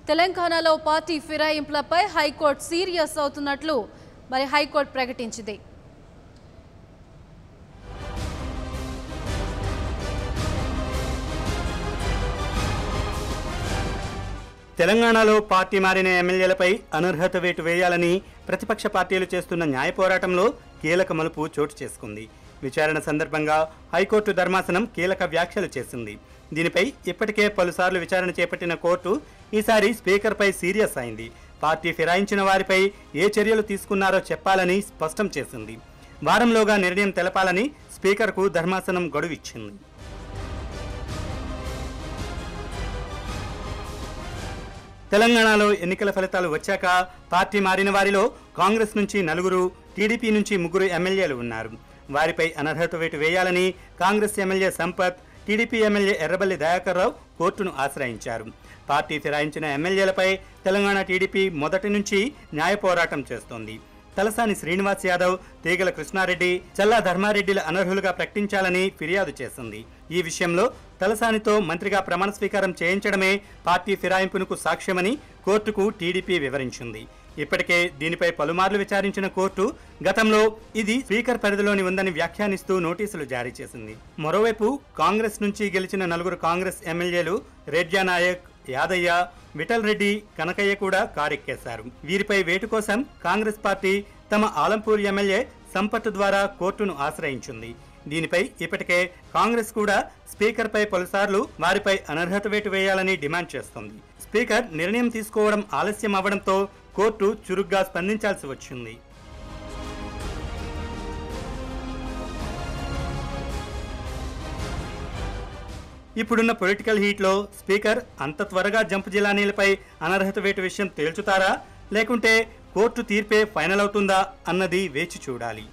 తెలంగాణలో party ఫిరాయింపులపై high court serious అవుతున్నట్లు high court ప్రకటించింది. తెలంగాణలో పార్టీ మారిన ఎమ్మెల్యేలపై అనర్హత వేటు వేయాలని ప్రతిపక్ష పార్టీలు చేస్తున్న న్యాయ పోరాటంలో కీలక మలుపు చోటు చేసుకుంది. విచారణ సందర్భంగా హైకోర్టు ధర్మాసనం కీలక వ్యాఖ్యలు చేసింది. దీనిపై ఇప్పటికే పలుసార్లు విచారణ చేపట్టిన కోర్టు ఈసారి స్పీకర్పై సీరియస్ అయింది. పార్టీ ఫిరాయించిన వారిపై ఏ చర్యలు తీసుకున్నారో చెప్పాలని స్పష్టం చేసింది. వారంలోగా నిర్ణయం తెలపాలని స్పీకర్కు ధర్మాసనం గడువిచ్చింది. తెలంగాణలో ఎన్నికల ఫలితాలు వచ్చాక పార్టీ మారిన వారిలో కాంగ్రెస్ నుంచి 4, టీడీపీ నుంచి 3 ఎమ్మెల్యేలు ఉన్నారు. వారిపై అనర్హత వేటు వేయాలని కాంగ్రెస్ ఎమ్మెల్యే సంపత్, టీడీపీ ఎమ్మెల్యే ఎర్రబెల్లి దయాకర్ రావు కోర్టును ఆశ్రయించారు. పార్టీ ఫిరాయించిన ఎమ్మెల్యేలపై తెలంగాణ టీడీపీ మొదటి నుంచి న్యాయ పోరాటం చేస్తోంది. తలసాని శ్రీనివాస్ యాదవ్, తీగల కృష్ణారెడ్డి, చల్లా ధర్మారెడ్డిల అనర్హులుగా ప్రకటించాలని ఫిర్యాదు చేసింది. ఈ విషయంలో తలసానితో మంత్రిగా ప్రమాణ స్వీకారం చేయించడమే పార్టీ ఫిరాయింపునకు సాక్ష్యమని కోర్టుకు టీడీపీ వివరించింది. ఇప్పటికే దీనిపై పలుమార్లు విచారించిన కోర్టు గతంలో ఇది స్పీకర్ పరిధిలోని ఉందని వ్యాఖ్యానిస్తూ నోటీసులు జారీ చేసింది. మరోవైపు కాంగ్రెస్ నుంచి గెలిచిన 4 కాంగ్రెస్ ఎమ్మెల్యేలు రెడ్జా నాయక్, యాదయ్య, విఠల్ రెడ్డి, కనకయ్య కూడా కారెక్కేశారు. వీరిపై వేటు కోసం కాంగ్రెస్ పార్టీ తమ ఆలంపూర్ ఎమ్మెల్యే సంపత్ ద్వారా కోర్టును ఆశ్రయించింది. దీనిపై ఇప్పటికే కాంగ్రెస్ కూడా స్పీకర్పై పలుసార్లు వారిపై అనర్హత వేటు వేయాలని డిమాండ్ చేస్తోంది. స్పీకర్ నిర్ణయం తీసుకోవడం ఆలస్యం అవ్వడంతో కోర్టు చురుగ్గా స్పందించాల్సి వచ్చింది. ఇప్పుడున్న పొలిటికల్ హీట్లో స్పీకర్ అంత త్వరగా జంప్ జిలానీలపై అనర్హత వేటు విషయం తేల్చుతారా, లేకుంటే కోర్టు తీర్పే ఫైనల్ అవుతుందా అన్నది వేచి చూడాలి.